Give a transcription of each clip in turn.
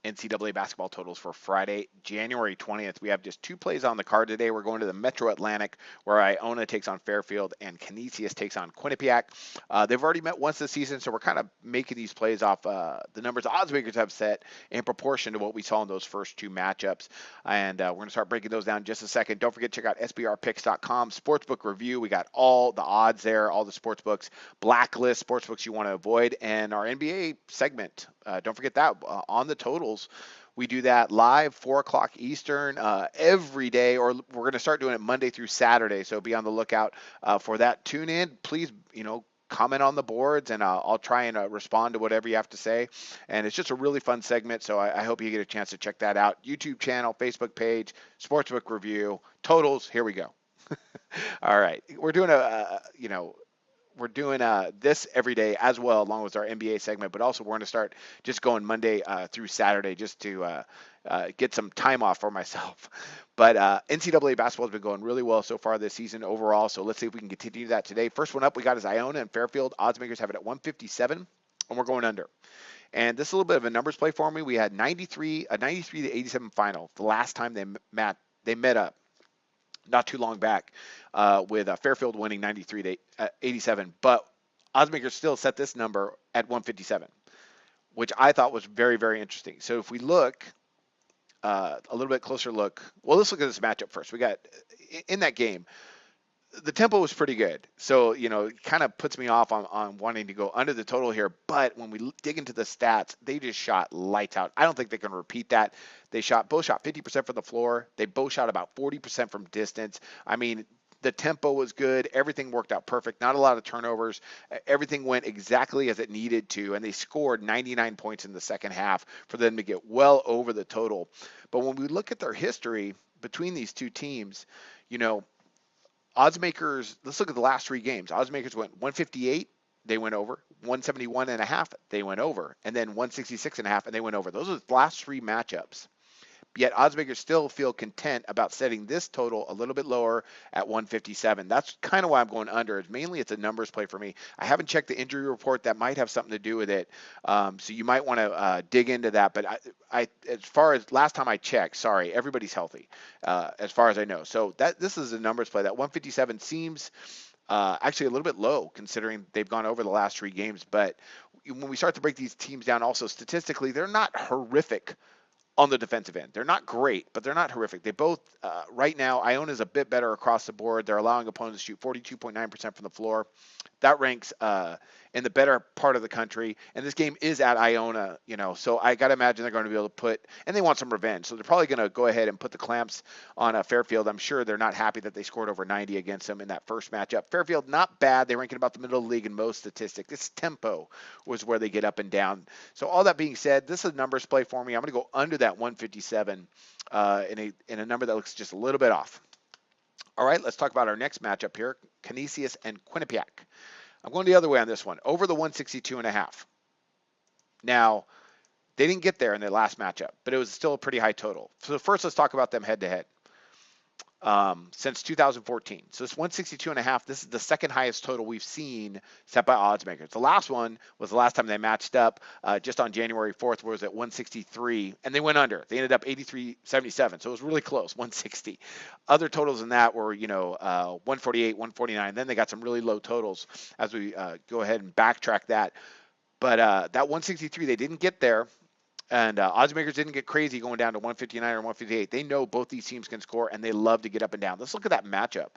NCAA basketball totals for Friday, January 20th. We have just two plays on the card today. We're going to the Metro Atlantic, where Iona takes on Fairfield and Canisius takes on Quinnipiac. They've already met once this season, so we're kind of making these plays off the numbers odds makers have set in proportion to what we saw in those first two matchups. And we're going to start breaking those down in just a second. Don't forget to check out sbrpicks.com, sportsbook review. We got all the odds there, all the sportsbooks, blacklist sportsbooks you want to avoid, and our NBA segment. Don't forget that on the totals. We do that live, 4 o'clock Eastern, every day, or we're going to start doing it Monday through Saturday. So be on the lookout for that. Tune in, please. Comment on the boards, and I'll try and respond to whatever you have to say. And it's just a really fun segment, so I hope you get a chance to check that out. YouTube channel, Facebook page, Sportsbook Review, totals. Here we go. All right, we're doing this every day as well, along with our NBA segment, but also we're going to start just going Monday through Saturday just to get some time off for myself. But NCAA basketball has been going really well so far this season overall, so let's see if we can continue that today. First one up we got is Iona and Fairfield. Odds makers have it at 157, and we're going under. And this is a little bit of a numbers play for me. We had a 93 to 87 final the last time they met up. Not too long back, with Fairfield winning 93 to 87, but oddsmakers still set this number at 157, which I thought was very, very interesting. So if we look a little bit closer look, well, let's look at this matchup first. We got in that game, the tempo was pretty good. So, it kind of puts me off on wanting to go under the total here. But when we dig into the stats, they just shot lights out. I don't think they can repeat that. They both shot 50% from the floor. They both shot about 40% from distance. I mean, the tempo was good. Everything worked out perfect. Not a lot of turnovers. Everything went exactly as it needed to. And they scored 99 points in the second half for them to get well over the total. But when we look at their history between these two teams, odds makers, let's look at the last three games. Odds makers went 158, they went over. 171.5, they went over. And then 166.5, and they went over. Those are the last three matchups. Yet odds makers still feel content about setting this total a little bit lower at 157. That's kind of why I'm going under. Mainly it's a numbers play for me. I haven't checked the injury report. That might have something to do with it. So you might want to dig into that. But I, as far as last time I checked, sorry, everybody's healthy, as far as I know. So this is a numbers play. That 157 seems actually a little bit low considering they've gone over the last three games. But when we start to break these teams down, also statistically, they're not horrific on the defensive end. They're not great, but they're not horrific. They both, right now, Iona is a bit better across the board. They're allowing opponents to shoot 42.9% from the floor. That ranks in the better part of the country. And this game is at Iona, so I got to imagine they're going to be able to and they want some revenge. So they're probably going to go ahead and put the clamps on Fairfield. I'm sure they're not happy that they scored over 90 against them in that first matchup. Fairfield, not bad. They rank in about the middle of the league in most statistics. This tempo was where they get up and down. So all that being said, this is a numbers play for me. I'm going to go under that 157 in a number that looks just a little bit off. All right, let's talk about our next matchup here, Canisius and Quinnipiac. I'm going the other way on this one, over the 162.5. Now, they didn't get there in their last matchup, but it was still a pretty high total. So first, let's talk about them head-to-head. Since 2014. So this 162.5, this is the second highest total we've seen set by odds makers. The last one was the last time they matched up just on January 4th, where it was at 163, and they went under. They ended up 83.77, so it was really close, 160. Other totals in that were, 148, 149. Then they got some really low totals as we go ahead and backtrack that. But that 163, they didn't get there. And odds makers didn't get crazy going down to 159 or 158. They know both these teams can score, and they love to get up and down. Let's look at that matchup.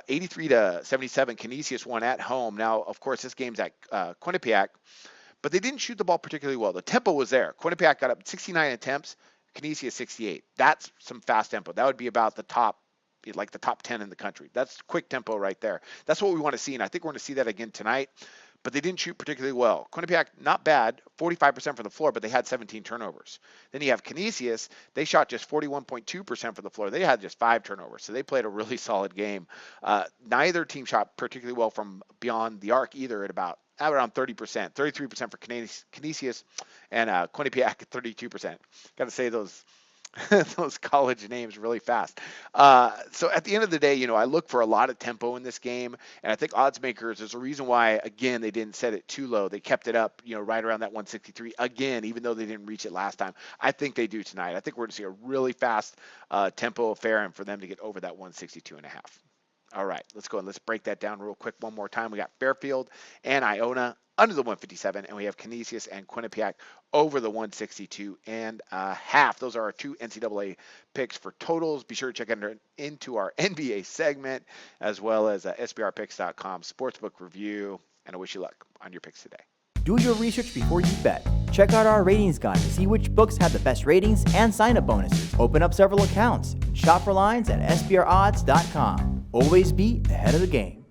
83 to 77, Canisius won at home. Now, of course, this game's at Quinnipiac, but they didn't shoot the ball particularly well. The tempo was there. Quinnipiac got up 69 attempts, Canisius 68. That's some fast tempo. That would be about the top 10 in the country. That's quick tempo right there. That's what we want to see, and I think we're going to see that again tonight. But they didn't shoot particularly well. Quinnipiac, not bad, 45% from the floor, but they had 17 turnovers. Then you have Canisius, they shot just 41.2% from the floor. They had just 5 turnovers, so they played a really solid game. Neither team shot particularly well from beyond the arc either at around 30%, 33% for Canisius, and Quinnipiac at 32%. Got to say those those college names really fast. So at the end of the day, I look for a lot of tempo in this game, and I think odds makers, there's a reason why, again, they didn't set it too low. They kept it up, right around that 163 again, even though they didn't reach it last time. I think they do tonight. I think we're going to see a really fast tempo affair, and for them to get over that 162.5. All right, let's go and let's break that down real quick one more time. We got Fairfield and Iona under the 157, and we have Canisius and Quinnipiac over the 162 and a half. Those are our two NCAA picks for totals. Be sure to check into our NBA segment as well as SBRpicks.com sportsbook review, and I wish you luck on your picks today. Do your research before you bet. Check out our ratings guide to see which books have the best ratings and sign-up bonuses. Open up several accounts and shop for lines at SBRodds.com. Always be ahead of the game.